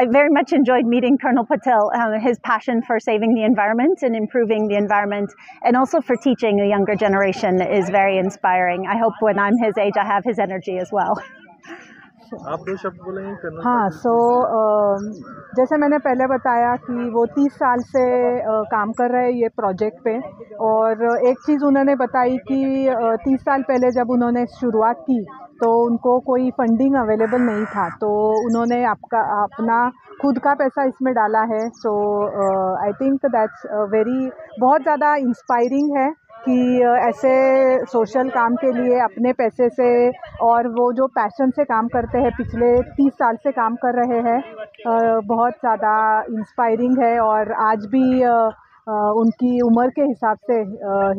I very much enjoyed meeting Colonel Patel. His passion for saving the environment and improving the environment, and also for teaching a younger generation, is very inspiring. I hope when I'm his age, I have his energy as well. आप 2 शब्द बोलेंगे colonel? हाँ, जैसे मैंने पहले बताया कि वो 30 साल से काम कर रहे हैं ये प्रोजेक्ट पे, और एक चीज़ उन्होंने बताई कि 30 साल पहले जब उन्होंने शुरुआत की तो उनको कोई फंडिंग अवेलेबल नहीं था, तो उन्होंने अपना खुद का पैसा इसमें डाला है. सो आई थिंक दैट्स बहुत ज़्यादा इंस्पायरिंग है कि ऐसे सोशल काम के लिए अपने पैसे से, और वो जो पैशन से काम करते हैं, पिछले 30 साल से काम कर रहे हैं, बहुत ज़्यादा इंस्पायरिंग है. और आज भी उनकी उम्र के हिसाब से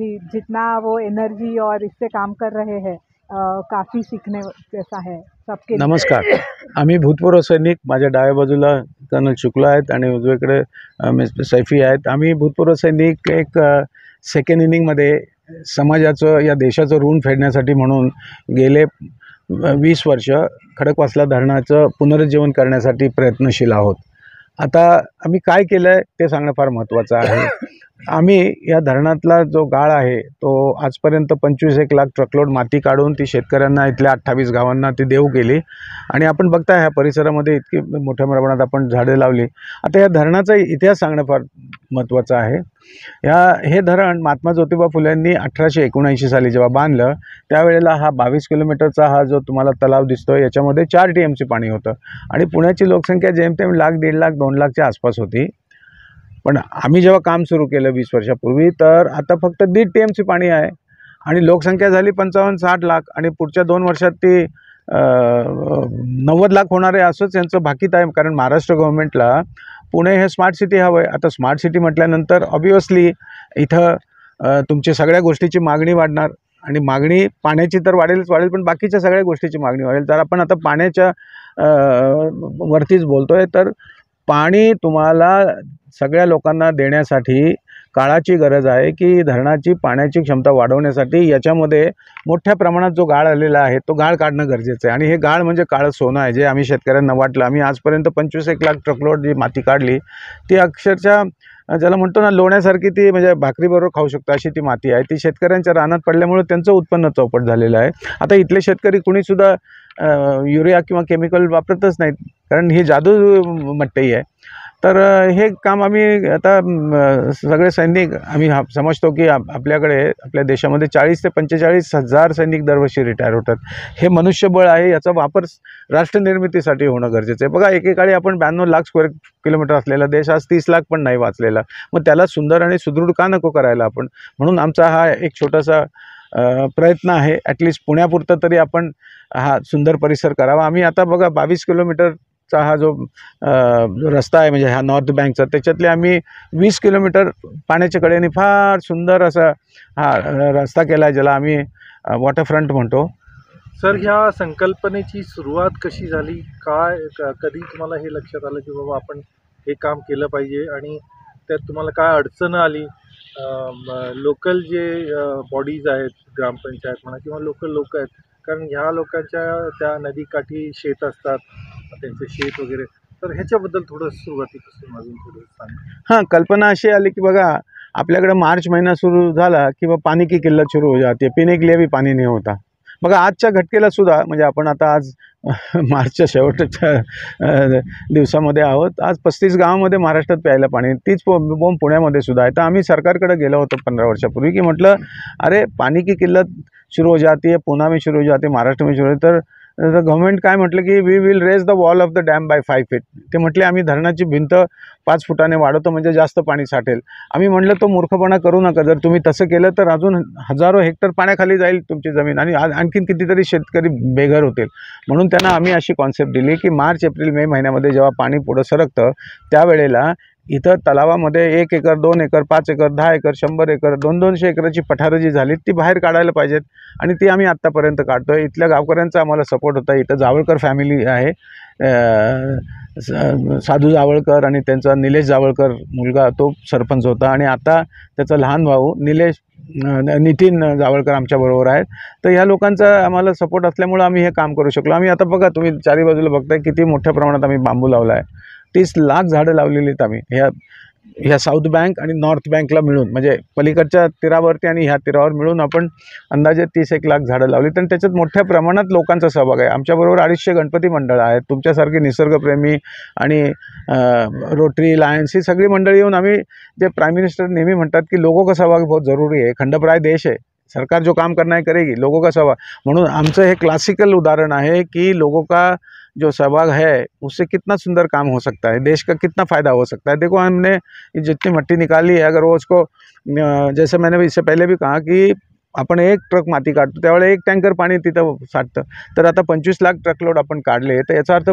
ही जितना वो एनर्जी और इससे काम कर रहे हैं, काफ़ी सीखने जैसा है सबके. नमस्कार, आम्ही भूतपूर्व सैनिक. माझ्या डाव्या बाजूला कर्नल शुक्ला आहेत आणि उजवीकडे मिस्टर सैफी आहेत. आम्ही भूतपूर्व सैनिक एक सेकंड इनिंगमध्ये समाजाचं, या देशाचं ऋण फेडण्यासाठी म्हणून गेले 20 वर्ष खडकवासला धरणाचं पुनरुज्जीवन करण्यासाठी प्रयत्नशील आहोत. आता आम्ही काय केलं आहे ते सांगणं फार महत्त्वाचं आहे. आम्ही या धरणातला जो गाळ आहे तो आजपर्यंत 25-1 लाख ट्रकलोड माती काढून ती शेतकऱ्यांना, इथल्या 28 गावांना ती देऊ केली. आणि आपण बघताय ह्या परिसरामध्ये इतकी मोठ्या प्रमाणात आपण झाडे लावली. आता या धरणाचा इतिहास सांगणं फार महत्त्वाचं आहे. हे धरण महात्मा ज्योतिबा फुले यांनी 1879 साली जेव्हा बांधलं, त्यावेळेला हा 22 किलोमीटरचा हा जो तुम्हाला तलाव दिसतोय, याच्यामध्ये 4 TMC पाणी होतं. आणि पुण्याची लोकसंख्या जेमतेम 1,00,000, 1.5 लाख, 2 लाखच्या आसपास होती. पण आम्ही जेव्हा काम सुरू केलं 20 वर्षापूर्वी, तर आता फक्त 1.5 TMC पाणी आहे आणि लोकसंख्या झाली 55-60 लाख. आणि पुढच्या 2 वर्षात ती 90 लाख होणार आहे, असंच यांचं भाकीत आहे. कारण महाराष्ट्र गव्हर्नमेंटला पुणे हे स्मार्ट सिटी हवं आहे. आता स्मार्ट सिटी म्हटल्यानंतर ऑब्वियसली इथं तुमची सगळ्या गोष्टीची मागणी वाढणार, आणि मागणी पाण्याची तर वाढेल, पण बाकीच्या सगळ्या गोष्टीची मागणी वाढेल. तर आपण आता पाण्याच्या वरतीच बोलतो आहे. तर पाणी तुम्हाला सगळ्या लोकांना देण्यासाठी काळाची गरज आहे की धरणाची पाण्याची क्षमता वाढवण्यासाठी याच्यामध्ये मोठ्या प्रमाणात जो गाळ आलेला आहे तो गाळ काढणं गरजेचं आहे. आणि हे गाळ म्हणजे काळं सोनं आहे, जे आम्ही शेतकऱ्यांना वाटलं. आम्ही आजपर्यंत 25-1 लाख ट्रकलोड जी माती काढली, ती अक्षरशः ज्याला म्हणतो ना लोण्यासारखी, ती म्हणजे भाकरीबरोबर खाऊ शकतो अशी ती माती आहे. ती शेतकऱ्यांच्या रानात पडल्यामुळे त्यांचं उत्पन्न चौपट झालेलं आहे. आता इथले शेतकरी कुणीसुद्धा युरिया किंवा केमिकल वापरतच नाहीत, कारण ही जादू मट्टई आहे. तर हे काम आम्ही आता सगळे सैनिक आम्ही समजतो की आपल्याकडे आपल्या देशामध्ये 40 ते 45 हजार सैनिक दरवर्षी रिटायर होतात. हे मनुष्यबळ आहे, याचा वापर राष्ट्रनिर्मितीसाठी होणं गरजेचं आहे. बघा, एकेकाळी आपण 92 लाख स्क्वेअर किलोमीटर असलेला देश आज 30 लाख पण नाही वाचलेला. मग त्याला सुंदर आणि सुदृढ का नको करायला आपण? म्हणून आमचा हा एक छोटासा प्रयत्न आहे. ॲटलिस्ट पुण्यापुरतं तरी आपण हा सुंदर परिसर करावा. आम्ही आता बघा 22 किलोमीटरचा हा जो रस्ता आहे, म्हणजे हा नॉर्थ बँकचा, त्याच्यातले आम्ही 20 किलोमीटर पाण्याच्या कडेने फार सुंदर असा हा रस्ता केला आहे, ज्याला आम्ही वॉटरफ्रंट म्हणतो. सर, ह्या संकल्पनेची सुरुवात कशी झाली? कधी तुम्हाला हे लक्षात आलं की बाबा आपण हे काम केलं पाहिजे, आणि त्यात तुम्हाला काय अडचण आली? लोकल जे बॉडीज आहेत, ग्रामपंचायत म्हणा किंवा लोकल लोक आहेत, कारण ह्या लोकांच्या त्या नदीकाठी शेत असतात, त्यांचे शेत वगैरे, तर ह्याच्याबद्दल थोडं सुरुवातीपासून अजून थोडं सांगा. कल्पना अशी आली की बघा, आपल्याकडे मार्च महिना सुरू झाला की पाणी की किल्लत सुरू हो जाते, पिणे के लिए भी पाणी नाही होता. बघा, आजच्या घटकेला सुद्धा, म्हणजे आपण आता आज मार्चच्या शेवटच्या दिवसामध्ये आहोत, आज 35 गावामध्ये महाराष्ट्रात प्यायला पाणी, तीच बोंब पुण्यामध्ये सुद्धा आहे. तर आम्ही सरकारकडे गेलो होतो 15 वर्षापूर्वी की म्हटलं, अरे पाणी की किल्लत शुरू हो जाती है, पुणे में शुरू हो जाती है, महाराष्ट्र में शुरू होते. तर गव्हर्नमेंट काय म्हटलं की we will raise the wall of the dam by 5 feet. ते म्हटले आम्ही धरणाची भिंत 5 फुटाने वाढवतो, म्हणजे जास्त पाणी साठेल. आम्ही म्हटलं तो मूर्खपणा करू नका. जर तुम्ही तसं केलं तर अजून हजारो हेक्टर पाण्याखाली जाईल तुमची जमीन, आणि आणखीन कितीतरी शेतकरी बेघर होतील. म्हणून त्यांना आम्ही अशी कॉन्सेप्ट दिली की मार्च, एप्रिल, मे महिन्यामध्ये जेव्हा पाणी पुढं सरकतं, त्यावेळेला इथं तलावामध्ये 1 acre, 2 acre, 5 acre, 10 acre, 100 acre, 200-200 एकराची पठारं जी झाली ती बाहेर काढायला पाहिजेत, आणि ती आम्ही आत्तापर्यंत काढतो आहे. इथल्या गावकऱ्यांचा आम्हाला सपोर्ट होता. इथं जावळकर फॅमिली आहे, साधू जावळकर आणि त्यांचा निलेश जावळकर मुलगा, तो सरपंच होता, आणि आता त्याचा लहान भाऊ नितीन जावळकर आमच्याबरोबर आहेत. तर ह्या लोकांचा आम्हाला सपोर्ट असल्यामुळं आम्ही हे काम करू शकलो. आम्ही आता बघा, तुम्ही चारी बाजूला बघताय किती मोठ्या प्रमाणात आम्ही बांबू लावला आहे. 30 लाख झाडं लावलेली आहेत आम्ही ह्या साऊथ बँक आणि नॉर्थ बँकला मिळून, म्हणजे पलीकडच्या तीरावरती आणि ह्या तीरावर मिळून आपण अंदाजे 30-1 लाख झाडं लावली. तर त्याच्यात मोठ्या प्रमाणात लोकांचा सहभाग आहे. आमच्याबरोबर 250 गणपती मंडळं आहेत, तुमच्यासारखी निसर्गप्रेमी आणि रोटरी लायन्स ही सगळी मंडळी येऊन आम्ही, जे प्राइम मिनिस्टर नेहमी म्हणतात की लोगों का सहभाग बहुत ज़रूरी है, खंडप्राय देश है, सरकार जो काम करना है करेगी, लोगों का सहभाग. म्हणून आमचं हे क्लासिकल उदाहरण है कि लोगों का जो सहभाग है उससे कितना सुंदर काम हो सकता है, देश का कितना फ़ायदा हो सकता है. देखो हमने जितनी मिट्टी निकाली है, अगर वो उसको जैसे मैंने इससे पहले भी कहा कि आपण 1 ट्रक माती काढतो त्यावेळेला 1 टँकर पाणी तिथं साठतं. तर आता 25 लाख ट्रकलोड आपण काढले, तर याचा अर्थ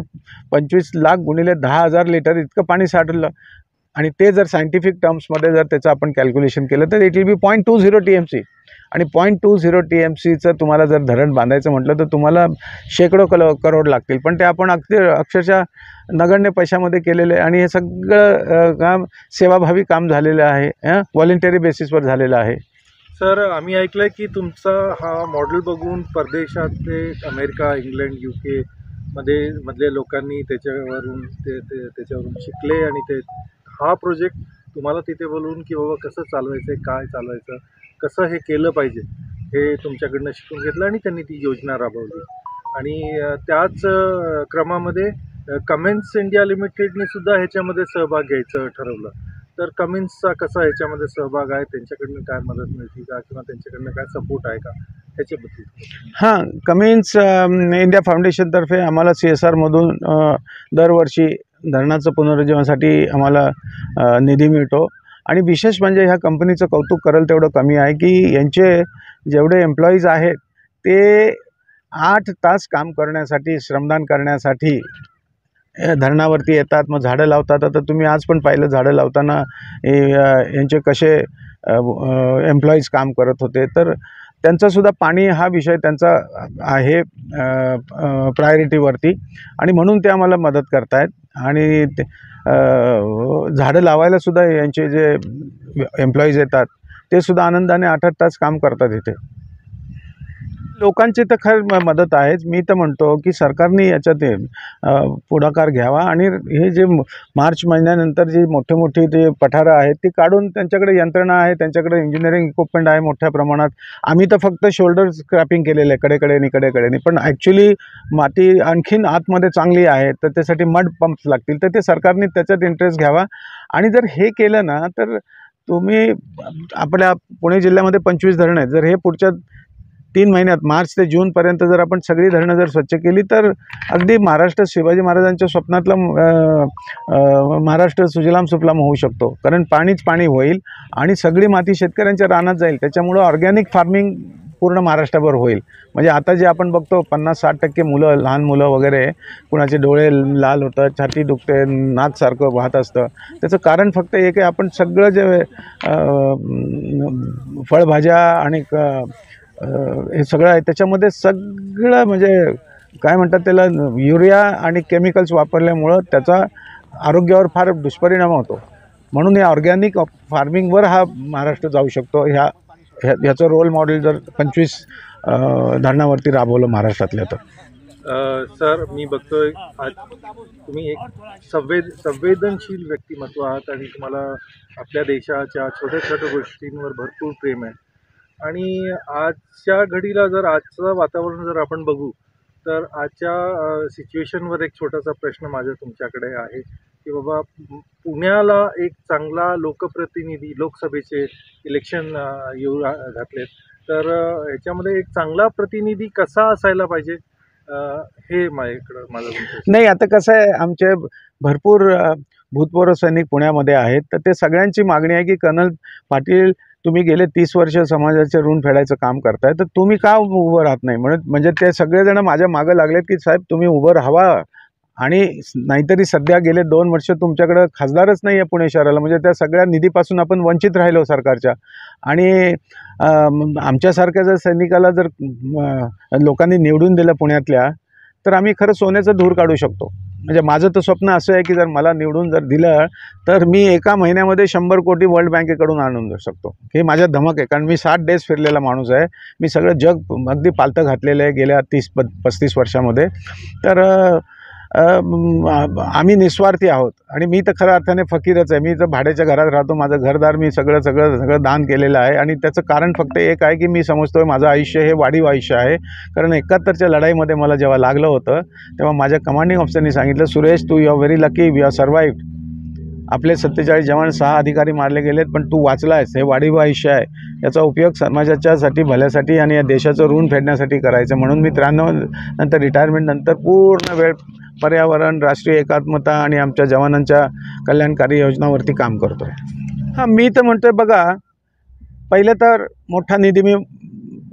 25 लाख गुणिले 10,000 लिटर इतकं पाणी साठलं. आणि ते जर सायंटिफिक टर्म्समध्ये जर त्याचं आपण कॅल्क्युलेशन केलं तर इट विल बी 0.20 TMC. आणि 0.20 TMCचं तुम्हाला जर धरण बांधायचं म्हटलं तर तुम्हाला शेकडो करोड लागतील. पण ते आपण अक्षरशः नगण्य पैशामध्ये केलेले, आणि हे सगळं काम सेवाभावी काम झालेलं आहे, व्हॉलेंटरी बेसिसवर झालेलं आहे. सर, आम्ही ऐकलं की तुमचा हा मॉडेल बघून परदेशातले अमेरिका, इंग्लंड, UK मधले लोकांनी त्याच्यावरून शिकले, आणि ते हा प्रोजेक्ट तुम्हाला तिथे बोलवून की बाबा कसं चालवायचं आहे, काय चालवायचं, कसं हे केलं पाहिजे हे तुमच्याकडनं शिकून घेतलं, आणि त्यांनी ती योजना राबवली. आणि त्याच क्रमामध्ये कमेन्स इंडिया लिमिटेडने सुद्धा ह्याच्यामध्ये सहभाग घ्यायचं ठरवलं. तर कमेन्सचा कसा ह्याच्यामध्ये सहभाग आहे, त्यांच्याकडनं काय मदत मिळते का, किंवा त्यांच्याकडनं काय सपोर्ट आहे का, ह्याच्याबद्दल? हां, कमेन्स इंडिया फाउंडेशनतर्फे आम्हाला CSRमधून दरवर्षी धरणाचं पुनरुज्जीवनासाठी आम्हाला निधी मिळतो. आणि विशेष म्हणजे ह्या कंपनीचं कौतुक करेल तेवढं कमी आहे की यांचे जेवढे एम्प्लॉईज आहेत ते 8 तास काम करण्यासाठी, श्रमदान करण्यासाठी धरणावरती येतात, मग झाडं लावतात. आता तुम्ही आज पण पाहिलं झाडं लावताना यांचे कसे एम्प्लॉईज काम करत होते. तर त्यांचासुद्धा पाणी हा विषय त्यांचा आहे प्रायोरिटीवरती, आणि म्हणून ते आम्हाला मदत करत आहेत. आणि झाडं लावायलासुद्धा यांचे जे एम्प्लॉईज येतात ते सुद्धा आनंदाने 8-8 तास काम करतात इथे. लोकांची तर खरं मदत आहेच. मी तर म्हणतो की सरकारने याच्यात पुढाकार घ्यावा, आणि हे जे मार्च महिन्यानंतर जी मोठे जे पठारं आहेत ती काढून, त्यांच्याकडे यंत्रणा आहे, त्यांच्याकडे इंजिनिअरिंग इक्विपमेंट आहे मोठ्या प्रमाणात. आम्ही तर फक्त शोल्डर स्क्रॅपिंग केलेलं आहे कडेकडेनी, पण ॲक्च्युली माती आणखीन आतमध्ये चांगली आहे, तर त्यासाठी मड पंप्स लागतील. तर ते सरकारने त्याच्यात इंटरेस्ट घ्यावा. आणि जर हे केलं ना, तर तुम्ही आपल्या पुणे जिल्ह्यामध्ये 25 धरणं आहेत. जर हे पुढच्या 3 महिन्यात मार्च ते जूनपर्यंत जर आपण सगळी धरणं जर स्वच्छ केली तर अगदी महाराष्ट्र शिवाजी महाराजांच्या स्वप्नातला महाराष्ट्र सुजलाम सुफलाम होऊ शकतो. कारण पाणीच पाणी होईल आणि सगळी माती शेतकऱ्यांच्या रानात जाईल. त्याच्यामुळं ऑर्गॅनिक फार्मिंग पूर्ण महाराष्ट्रभर होईल. म्हणजे आता जे आपण बघतो 50-60% मुलं, लहान मुलं वगैरे, कुणाचे डोळे लाल होतात, छाती दुखते, नाक सारखं वाहत असतं, त्याचं कारण फक्त एक आहे, आपण सगळं जे फळभाज्या आणि हे सगळं आहे त्याच्यामध्ये सगळं म्हणजे काय म्हणतात त्याला, युरिया आणि केमिकल्स वापरल्यामुळं त्याचा आरोग्यावर फार दुष्परिणाम होतो. म्हणून या ऑर्गॅनिक फार्मिंगवर हा महाराष्ट्र जाऊ शकतो. ह्याचं रोल मॉडेल जर 25 धरणावरती राबवलं महाराष्ट्रातल्या तर. सर, मी बघतोय आज तुम्ही एक संवेदनशील व्यक्तिमत्व आहात, आणि तुम्हाला आपल्या देशाच्या छोट्या गोष्टींवर भरपूर प्रेम आहे. आणि आजच्या घडीला जर आजचं वातावरण जर आपण बघू तर आजच्या सिच्युएशनवर एक छोटासा प्रश्न माझा तुमच्याकडे आहे की बाबा, पुण्याला एक चांगला लोकप्रतिनिधी, लोकसभेचे इलेक्शन येऊ घातलेत, तर ह्याच्यामध्ये एक चांगला प्रतिनिधी कसा असायला पाहिजे, हे माझं नाही. आता कसं आहे, आमचे भरपूर भूतपूर्व सैनिक पुण्यामध्ये आहेत, तर ते सगळ्यांची मागणी आहे की कर्नल पाटील, तुम्ही गेले 30 वर्ष समाजाचे ऋण फेडायचं काम करताय, तर तुम्ही का उभं राहत नाही. म्हणजे ते सगळेजण माझ्या मागं लागलेत की साहेब तुम्ही उभं राहावा. आणि नाहीतरी सध्या गेले 2 वर्ष तुमच्याकडं खासदारच नाही आहे पुणे शहराला, म्हणजे त्या सगळ्या निधीपासून आपण वंचित राहिलो सरकारच्या. आणि आमच्यासारख्या जर सैनिकाला जर लोकांनी निवडून दिलं पुण्यातल्या, तर आम्ही खरं सोन्याचं धूर काढू शकतो. म्हणजे माझं तर स्वप्न असं आहे की जर मला निवडून जर दिलं तर मी एका महिन्यामध्ये 100 कोटी वर्ल्ड बँकेकडून आणून देऊ शकतो. हे माझ्या धमक आहे, कारण मी 60 डेज फिरलेला माणूस आहे. मी सगळं जग अगदी पालतं घातलेलं आहे गेल्या 30-35 वर्षामध्ये. तर आम्ही निस्वार्थी आहोत आणि मी तर खऱ्या अर्थाने फकीरच आहे. मी तर भाड्याच्या घरात राहतो, माझं घरदार मी सगळं दान केलेलं आहे आणि त्याचं कारण फक्त एक आहे की मी समजतोय माझं आयुष्य हे वाढीव आयुष्य आहे. कारण 71च्या लढाईमध्ये मला जेव्हा लागलं होतं तेव्हा माझ्या कमांडिंग ऑफिसरनी सांगितलं, सुरेश तू you are very lucky, we are survived. आपले 47 जवान 6 अधिकारी मारले गेलेत पण तू वाचला आहेस. हे वाढीव आयुष्य आहे, याचा उपयोग समाजाच्यासाठी भल्यासाठी आणि या देशाचं ऋण फेडण्यासाठी करायचं. म्हणून मी 93 नंतर रिटायरमेंटनंतर पूर्ण वेळ पर्यावरण, राष्ट्रीय एकात्मता आणि आमच्या जवानांच्या कल्याणकारी योजनांवरती काम करतो आहे. हां, मी तर म्हणतो आहे बघा, पहिलं तर मोठा निधी मी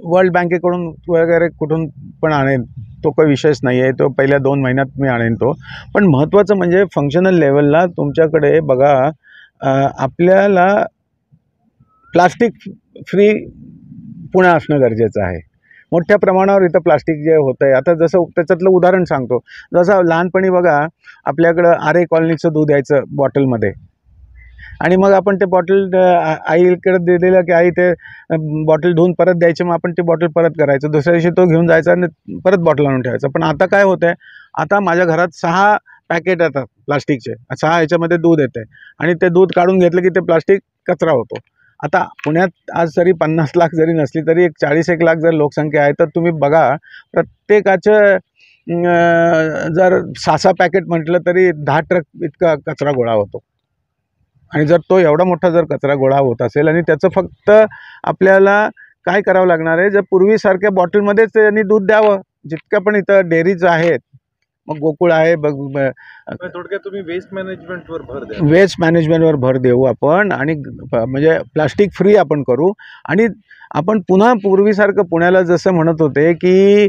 वर्ल्ड बँकेकडून वगैरे कुठून पण आणेन, तो काही विषयच नाही आहे. तो पहिल्या 2 महिन्यात मी आणेन तो. पण महत्त्वाचं म्हणजे फंक्शनल लेवलला तुमच्याकडे बघा, आपल्याला प्लास्टिक फ्री पुणे असणं गरजेचं आहे. मोठ्या प्रमाणावर इथं प्लास्टिक जे होतं आहे, आता जसं त्याच्यातलं उदाहरण सांगतो. जसं लहानपणी बघा आपल्याकडं आरे कॉलनीचं दूध यायचं बॉटलमध्ये आणि मग आपण ते बॉटल आईकडे दिलेलं की आई ते बॉटल धुवून परत द्यायची, मग आपण ती बॉटल परत करायचं, दुसऱ्या दिवशी तो घेऊन जायचा आणि परत बॉटल आणून ठेवायचं. पण आता काय होतं आहे, आता माझ्या घरात 6 पॅकेट येतात प्लास्टिकचे, 6 ह्याच्यामध्ये दूध येतं आहे आणि ते दूध काढून घेतलं की ते प्लास्टिक कचरा होतो. आता पुण्यात आज जरी 50 लाख जरी नसली तरी एक 40-1 लाख जर लोकसंख्या आहे, तर तुम्ही बघा प्रत्येकाचं जर 6-6 पॅकेट म्हटलं तरी 10 ट्रक इतका कचरा गोळा होतो. आणि जर तो एवढा मोठा जर कचरा गोळा होत असेल आणि त्याचं फक्त आपल्याला काय करावं लागणार आहे, जर पूर्वीसारख्या बॉटलमध्येच त्यांनी दूध द्यावं, जितक्या पण इथं डेअरीज आहेत, मग गोकुळ आहे थोडक्यात तुम्ही वेस्ट मॅनेजमेंटवर भर द्या. वेस्ट मॅनेजमेंटवर भर देऊ आपण आणि म्हणजे प्लास्टिक फ्री आपण करू. आणि आपण पुन्हा पूर्वीसारखं पुण्याला जसं म्हणत होते की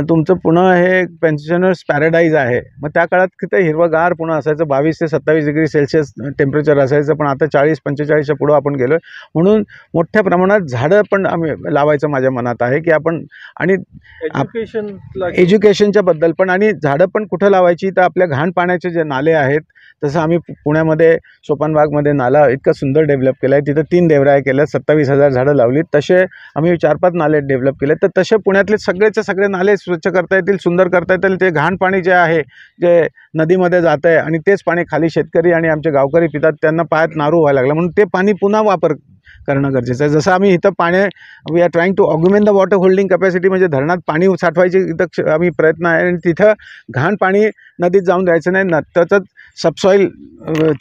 तुमचं पुणे हे पेन्शनर्स पॅराडाईज आहे, मग त्या काळात किती हिरवंगार पुणे असायचं, 22 ते 27 डिग्री सेल्सिअस टेम्परेचर असायचं. पण आता 40-45च्या पुढं आपण गेलो आहे. म्हणून मोठ्या प्रमाणात झाडं पण आम्ही लावायचं माझ्या मनात आहे की आपण. आणि एज्युकेशनच्या बद्दल पण, आणि झाडं पण कुठं लावायची, तर आपल्या घाण पाण्याचे जे नाले आहेत, तसं आम्ही पुण्यामध्ये सोपानबागमध्ये नाला इतका सुंदर डेव्हलप केला आहे, तिथं 3 देवराया केल्या, 27,000 झाडं लावलीत. तसे आम्ही 4-5 नाले डेव्हलप केले. तर तसे पुण्यातले सगळेचे सगळे नाले स्वच्छ करता येतील, सुंदर करता येतील. ते घाण पाणी जे आहे, जे नदीमध्ये जातं आहे आणि तेच पाणी खाली शेतकरी आणि आमचे गावकरी पितात, त्यांना पायात नारू व्हायला लागला. म्हणून ते पाणी पुन्हा वापर करणं गरजेचं आहे. जसं आम्ही इथं we are trying to augment the water holding capacity, म्हणजे धरणात पाणी साठवायची इथं आम्ही प्रयत्न आहे आणि तिथं घाण पाणी नदीत जाऊन द्यायचं नाही, त्याचं सबसॉईल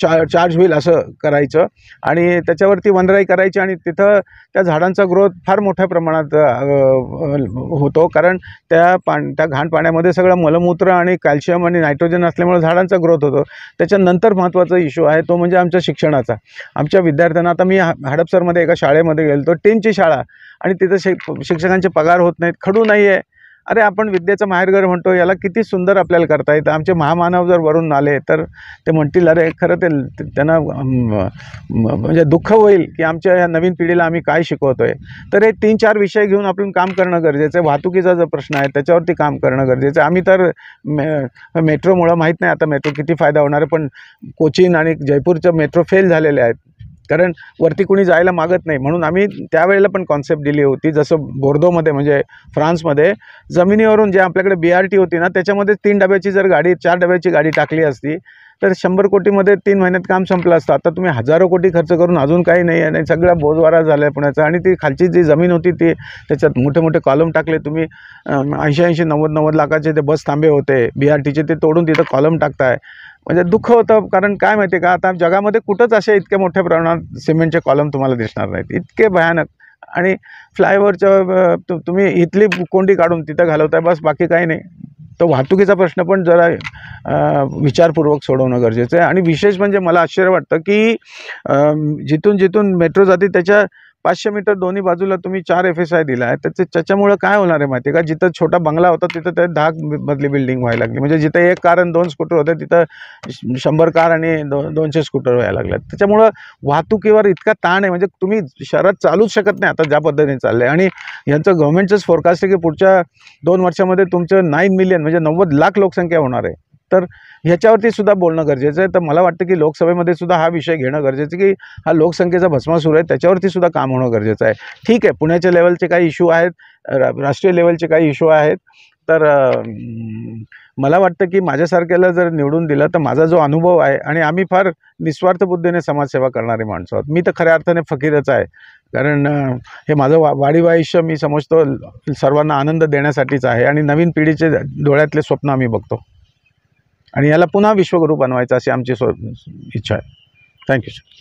चार्ज होईल असं करायचं आणि त्याच्यावरती वनराई करायची आणि तिथं त्या झाडांचा ग्रोथ फार मोठ्या प्रमाणात होतो. कारण त्या घाण पाण्यामध्ये सगळं मलमूत्र आणि कॅल्शियम आणि नायट्रोजन असल्यामुळे झाडांचा ग्रोथ होतो. त्याच्यानंतर महत्त्वाचा इश्यू आहे तो म्हणजे आमच्या शिक्षणाचा. आमच्या विद्यार्थ्यांना, आता मी हडपसरमध्ये एका शाळेमध्ये गेलो, टेनची शाळा, आणि तिथं शिक्षकांचे पगार होत नाहीत, खडू नाही आहे. अरे आपण विद्येचं माहेरघर म्हणतो, याला किती सुंदर आपल्याला करता येतं. आमचे महामानव जर वरून आले तर ते म्हणतील, अरे खरं ते त्यांना म्हणजे दुःख होईल की आमच्या या नवीन पिढीला आम्ही काय शिकवतो आहे. तर हे 3-4 विषय घेऊन आपण काम करणं गरजेचं आहे. वाहतुकीचा जो प्रश्न आहे त्याच्यावरती काम करणं गरजेचं आहे. आम्ही तर मेट्रोमुळं माहीत नाही आता मेट्रो किती फायदा होणार आहे, पण कोचीन आणि जयपूरचं मेट्रो फेल झालेले आहेत, कारण वरती कुणी जायला मागत नाही. म्हणून आम्ही त्यावेळेला पण कॉन्सेप्ट दिली होती, जसं बोर्दोमध्ये म्हणजे फ्रान्समध्ये जमिनीवरून जे आपल्याकडे BRT होती ना, त्याच्यामध्ये 3 डब्याची जर गाडी, 4 डब्याची गाडी टाकली असती तर 100 कोटीमध्ये 3 महिन्यात काम संपलं असतं. आता तुम्ही हजारो कोटी खर्च करून अजून काही नाही आहे, आणि सगळा बोजवारा झाला आहे पुण्याचा. आणि ती खालची जी जमीन होती ती त्याच्यात मोठे मोठे कॉलम टाकले तुम्ही. 80-80, 90-90 लाखाचे ते बस थांबे होते BRTचे, ते तोडून तिथं कॉलम टाकताय. म्हणजे दुःख होतं. कारण काय माहिती आहे का, आता जगामध्ये कुठंच असे इतक्या मोठ्या प्रमाणात सिमेंटचे कॉलम तुम्हाला दिसणार नाहीत, इतके भयानक. आणि फ्लायओव्हरच्या तुम्ही इथली कोंडी काढून तिथं घालवताय, बस, बाकी काही नाही. तो वाहतुकीचा प्रश्न पण जरा विचारपूर्वक सोडवणं गरजेचं आहे. आणि विशेष म्हणजे मला आश्चर्य वाटतं की जिथून मेट्रो जाते त्याच्या 500 मीटर दोन्ही बाजूला तुम्ही 4 FSI दिला आहे. त्याच्यामुळं काय होणार आहे माहिती आहे का, जिथं छोटा बंगला होता तिथं ते 10 मजली बिल्डिंग व्हायला लागली. म्हणजे जिथं 1 कार आणि 2 स्कूटर होते तिथं 100 कार आणि 200 स्कूटर व्हायला लागल्यात. त्याच्यामुळं वाहतुकीवर इतका ताण आहे, म्हणजे तुम्ही शहरात चालूच शकत नाही आता ज्या पद्धतीने चाललं आहे. आणि यांचं गव्हर्नमेंटचंच फोरकास्ट आहे की पुढच्या 2 वर्षामध्ये तुमचं 9 मिलियन म्हणजे 90 लाख लोकसंख्या होणार आहे. तर ह्याच्यावरती सुद्धा बोलणं गरजेचं आहे. तर मला वाटतं की लोकसभेमध्ये सुद्धा हा विषय घेणं गरजेचं, की हा लोकसंख्येचा भस्मासूर आहे, त्याच्यावरती सुद्धा काम होणं गरजेचं आहे. ठीक आहे, पुण्याच्या लेवलचे काही इश्यू आहेत, राष्ट्रीय लेवलचे काही इश्यू आहेत, तर मला वाटतं की माझ्यासारख्याला जर निवडून दिलं तर माझा जो अनुभव आहे, आणि आम्ही फार निस्वार्थ बुद्धीने समाजसेवा करणारे माणसं आहोत. मी तर खऱ्या अर्थाने फकीरच आहे, कारण हे माझं वाढीव आयुष्य मी समजतो सर्वांना आनंद देण्यासाठीच आहे, आणि नवीन पिढीचे डोळ्यातले स्वप्न आम्ही बघतो, आणि याला पुन्हा विश्वगुरू बनवायचं अशी आमची इच्छा आहे. Thank you sir.